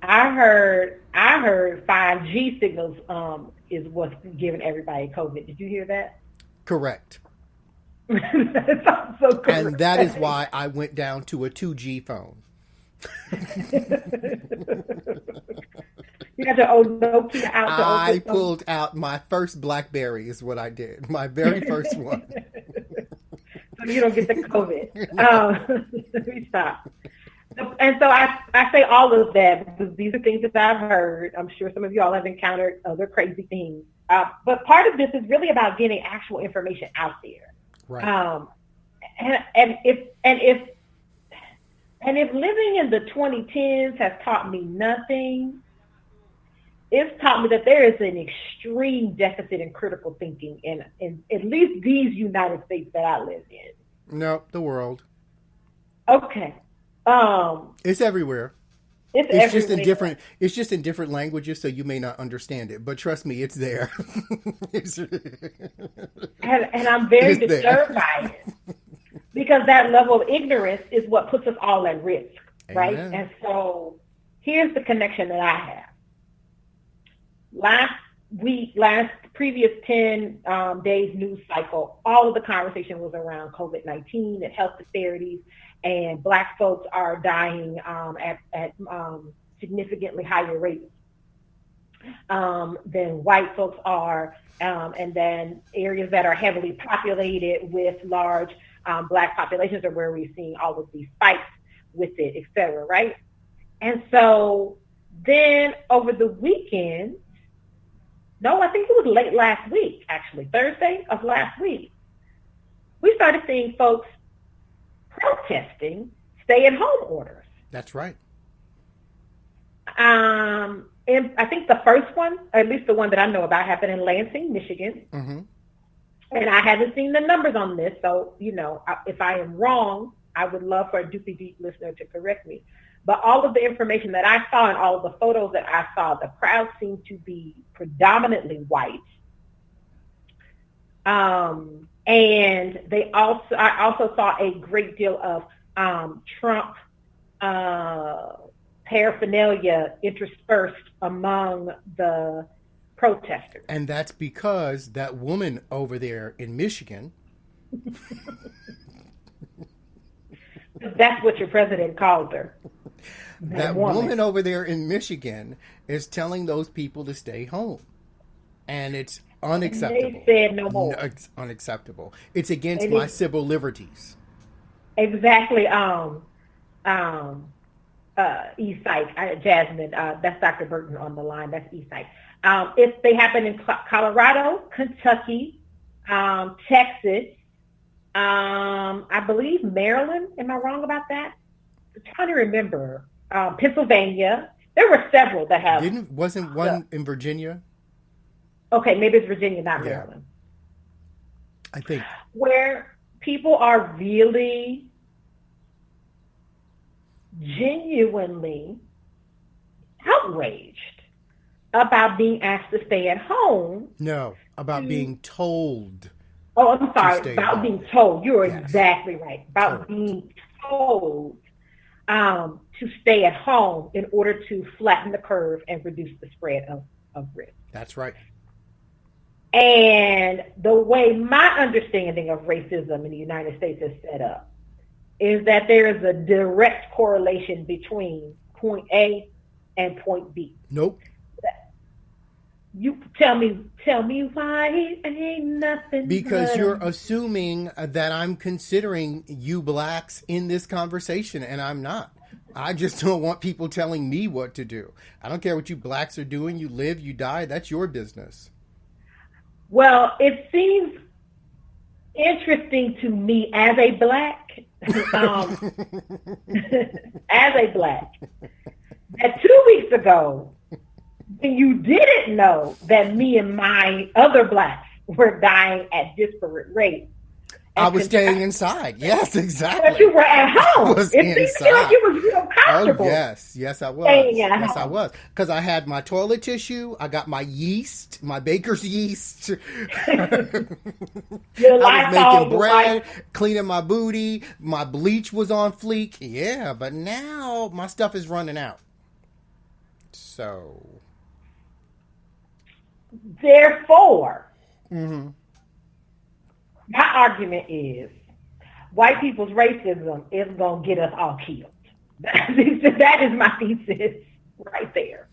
I heard 5G signals is what's giving everybody COVID. Did you hear that? Correct. That's also And that is correct. why I went down to a 2G phone. You got your old Nokia out to I open some. pulled out my first BlackBerry is what I did. My very first one. So you don't get the COVID. No. Let me stop. And so I say all of that because these are things that I've heard. I'm sure some of you all have encountered other crazy things. But part of this is really about getting actual information out there. Right. Um, and if living in the 2010s has taught me nothing, it's taught me that there is an extreme deficit in critical thinking in at least these United States that I live in. No, the world. Okay. Um, It's everywhere. it's It's just in everywhere. different it's just in different languages, so you may not understand it. But trust me, it's there. it's, And I'm very it's there. disturbed by it because that level of ignorance is what puts us all at risk, right? Amen. And so here's the connection that I have. Last previous 10 days news cycle, all of the conversation was around COVID-19 and health disparities, and Black folks are dying at significantly higher rates than white folks are, and then areas that are heavily populated with large Black populations are where we're seeing all of these spikes with it, et cetera, right? And so then over the weekend, no, I think it was late last week, actually, Thursday of last week, we started seeing folks protesting stay-at-home orders. That's right. And I think the first one, or at least the one that I know about, happened in Lansing, Michigan. Mm-hmm. And I haven't seen the numbers on this, so, if I am wrong, I would love for a Doopy Deep listener to correct me. But all of the information that I saw and all of the photos that I saw, the crowd seemed to be predominantly white. And I also saw a great deal of Trump paraphernalia interspersed among the protesters. And that's because that woman over there in Michigan, That's what your president called her, that that woman. woman over there in Michigan is telling those people to stay home. And it's And they unacceptable. said no No, more. it's unacceptable. It's against And my it's civil liberties. exactly um, Eastside, Jasmine. That's Dr. Burton on the line. That's Eastside. If they happen in Colorado, Kentucky, Texas, I believe Maryland. Am I wrong about that? I'm trying to remember. Pennsylvania. There were several that have. Wasn't one in Virginia? Okay, maybe it's Virginia, not Yeah, Maryland, I think. where people are really genuinely outraged about being asked to stay at home. No, about To, being told oh, I'm to sorry, stay at about home. being told. You're Yes, exactly right. About told. being told to stay at home in order to flatten the curve and reduce the spread of risk. That's right. And the way my understanding of racism in the United States is set up is that there is a direct correlation between point A and point B. Nope. You tell me why it ain't nothing Because but you're a. assuming that I'm considering you blacks in this conversation, and I'm not. I just don't want people telling me what to do. I don't care what you blacks are doing. You live, you die. That's your business. Well, it seems interesting to me as a black, um, as a black, that 2 weeks ago, when you didn't know that me and my other blacks were dying at disparate rates, I and was staying contract, inside. Yes, but you exactly. were at I home. was It seems to me like inside. you was real Oh, comfortable yes. Yes, I staying was. at Yes, I home. was. Because I had my toilet tissue. I got my yeast, my baker's yeast. Your I was making Lysol, your bread, wife. cleaning my booty. My bleach was on fleek. Yeah, but now my stuff is running out. So, therefore, mm-hmm. my argument is white people's racism is going to get us all killed. That is my thesis right there.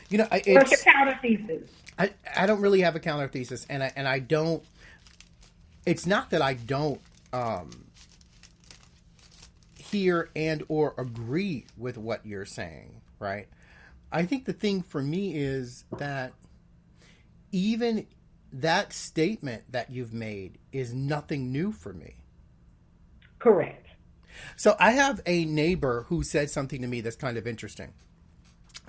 You know, What's your counter thesis? I don't really have a counter thesis, and I don't. It's not that I don't hear and or agree with what you're saying, right? I think the thing for me is that even that statement that you've made is nothing new for me. Correct. So I have a neighbor who said something to me that's kind of interesting.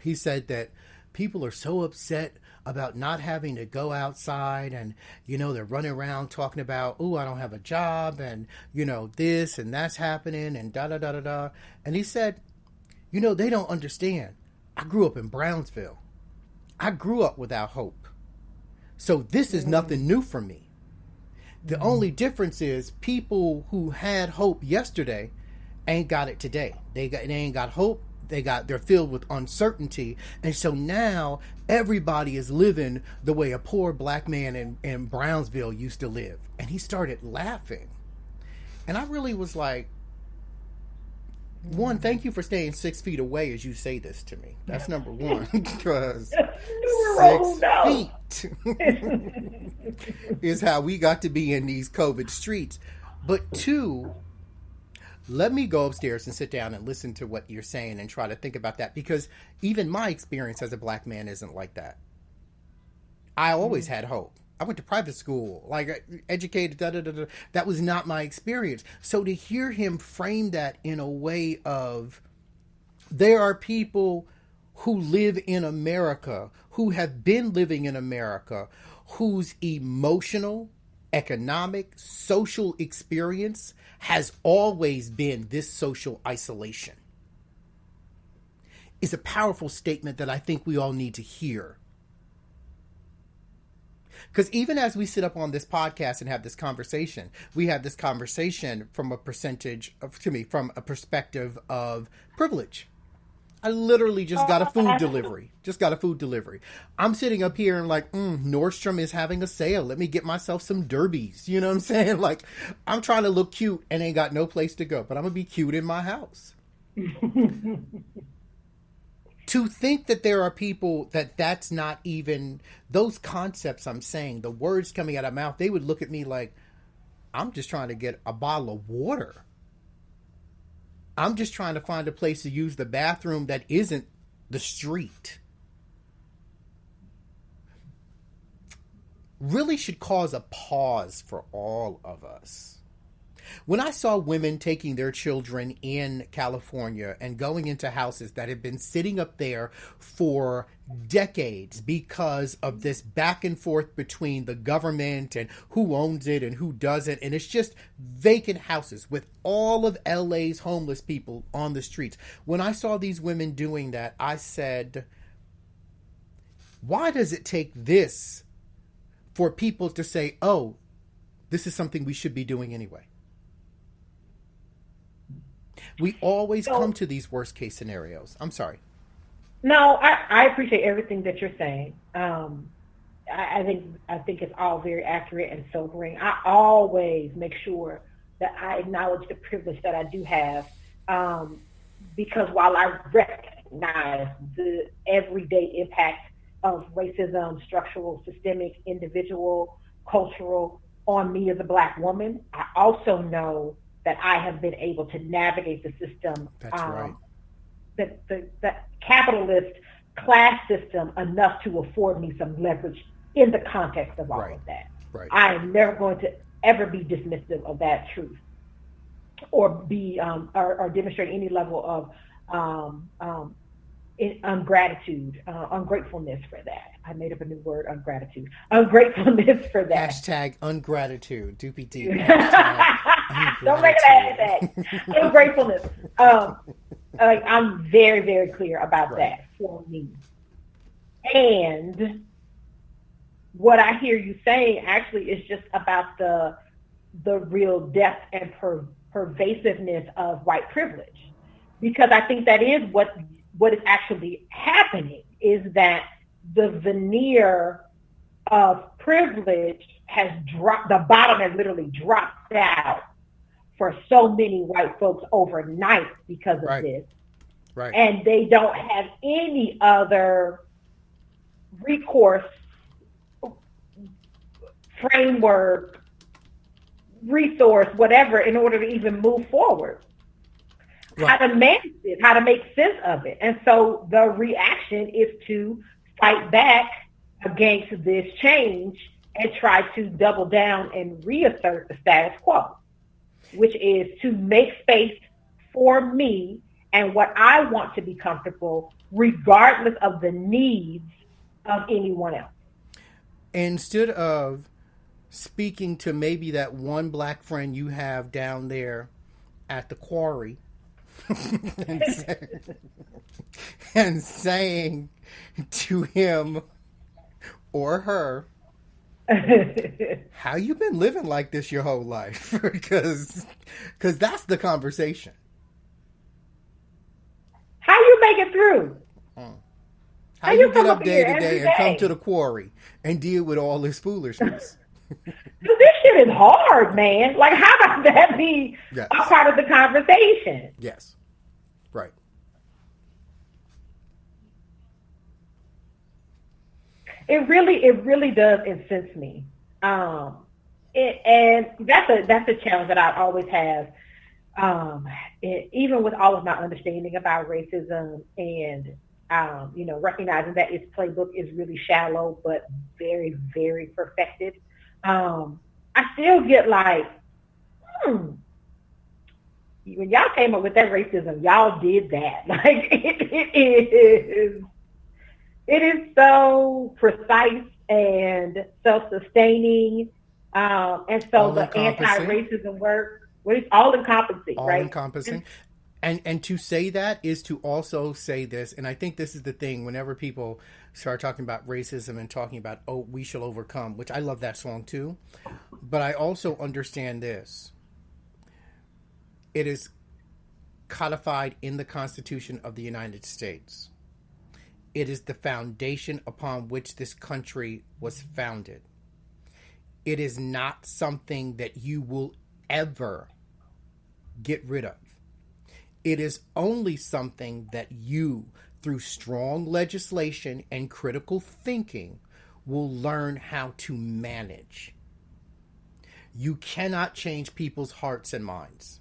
He said that people are so upset about not having to go outside, and, you know, they're running around talking about, oh, I don't have a job, and, you know, this and that's happening, and da-da-da-da-da. And he said, you know, they don't understand. I grew up in Brownsville. I grew up without hope. So this is nothing new for me. The only difference is people who had hope yesterday ain't got it today. They ain't got hope. They're filled with uncertainty. And so now everybody is living the way a poor black man in Brownsville used to live. And he started laughing. And I really was like, one, thank you for staying 6 feet away as you say this to me. That's number one. Because 6 feet is how we got to be in these COVID streets. But two, let me go upstairs and sit down and listen to what you're saying and try to think about that. Because even my experience as a black man isn't like that. I always had hope. I went to private school, like educated, da-da-da-da. That was not my experience. So to hear him frame that in a way of, there are people who live in America, who have been living in America, whose emotional, economic, social experience has always been this social isolation, is a powerful statement that I think we all need to hear. Because even as we sit up on this podcast and have this conversation, we have this conversation from a perspective of privilege. I literally just got a food delivery. I'm sitting up here and like, Nordstrom is having a sale. Let me get myself some derbies. You know what I'm saying? Like, I'm trying to look cute and ain't got no place to go, but I'm going to be cute in my house. To think that there are people that's not even those concepts I'm saying, the words coming out of my mouth, they would look at me like, I'm just trying to get a bottle of water. I'm just trying to find a place to use the bathroom that isn't the street. Really should cause a pause for all of us. When I saw women taking their children in California and going into houses that had been sitting up there for decades because of this back and forth between the government and who owns it and who doesn't, and it's just vacant houses with all of LA's homeless people on the streets. When I saw these women doing that, I said, why does it take this for people to say, oh, this is something we should be doing anyway? We always come to these worst case scenarios. I'm sorry. No, I appreciate everything that you're saying. I think it's all very accurate and sobering. I always make sure that I acknowledge the privilege that I do have, because while I recognize the everyday impact of racism, structural, systemic, individual, cultural, on me as a Black woman, I also know that I have been able to navigate the system, that's right. the capitalist class system enough to afford me some leverage in the context of all right. of that. Right. I am never going to ever be dismissive of that truth, or be or demonstrate any level of ungratitude, ungratefulness for that. I made up a new word, ungratitude. Ungratefulness for that. Hashtag ungratitude. Doopy doo. Don't make it hashtag. Ungratefulness. I'm very, very clear about right. that for me. And what I hear you saying actually is just about the real depth and pervasiveness of white privilege. Because I think that is what what is actually happening is that the veneer of privilege has dropped, the bottom has literally dropped out for so many white folks overnight because of this. Right. And they don't have any other recourse, framework, resource, whatever, in order to even move forward. Right. How to manage it, how to make sense of it. And so the reaction is to fight back against this change and try to double down and reassert the status quo, which is to make space for me and what I want to be comfortable, regardless of the needs of anyone else. Instead of speaking to maybe that one black friend you have down there at the quarry and saying to him or her, how you been living like this your whole life? because that's the conversation. How you make it through? How you get up day to day and come to the quarry and deal with all this foolishness? This shit is hard, man. Like, how about that be a part of the conversation? Yes. Right. It really does incense me. And that's a challenge that I always have. Even with all of my understanding about racism and recognizing that its playbook is really shallow but very, very perfected. I still get like, when y'all came up with that racism, y'all did that. Like it is so precise and self-sustaining, and so the anti-racism work, it's all-encompassing, right? All-encompassing. And to say that is to also say this, and I think this is the thing, whenever people start talking about racism and talking about, oh, we shall overcome, which I love that song too, but I also understand this. It is codified in the Constitution of the United States. It is the foundation upon which this country was founded. It is not something that you will ever get rid of. It is only something that you, through strong legislation and critical thinking, will learn how to manage. You cannot change people's hearts and minds,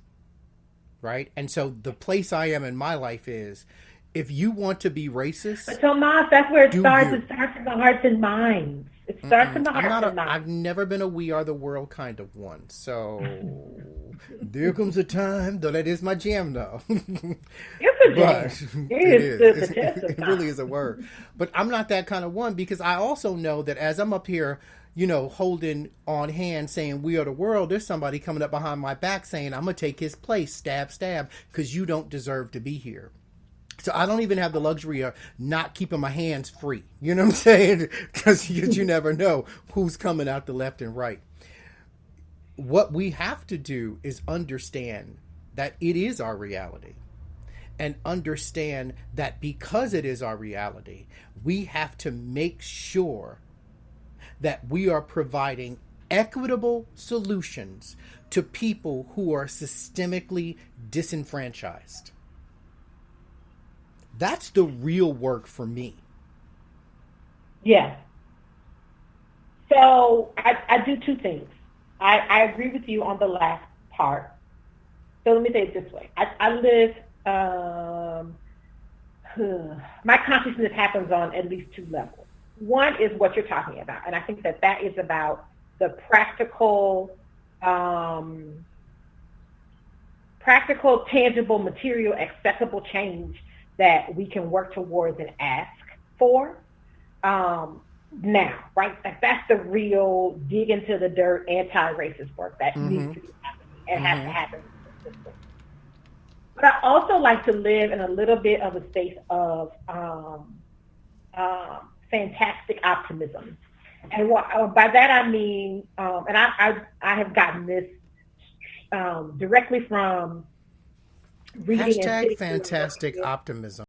right? And so the place I am in my life is, if you want to be racist... But Tomas, that's where it starts. It starts in the hearts and minds. It starts in the hearts and minds. I've never been a we are the world kind of one. So there comes a time, though that is my jam, though. It's a jam. It really is a word. But I'm not that kind of one, because I also know that as I'm up here, holding on hand saying we are the world, there's somebody coming up behind my back saying, I'm going to take his place, stab, stab, because you don't deserve to be here. So I don't even have the luxury of not keeping my hands free. You know what I'm saying? Because you never know who's coming out the left and right. What we have to do is understand that it is our reality. And understand that because it is our reality, we have to make sure that we are providing equitable solutions to people who are systemically disenfranchised. That's the real work for me. Yeah. So I do two things. I agree with you on the last part. So let me say it this way. I live, my consciousness happens on at least two levels. One is what you're talking about. And I think that is about the practical, tangible, material, accessible change that we can work towards and ask for now, right? That's the real dig into the dirt anti-racist work that needs to be happening and has to happen. But I also like to live in a little bit of a space of fantastic optimism. And by that I mean, and I have gotten this directly from reading # fantastic optimism.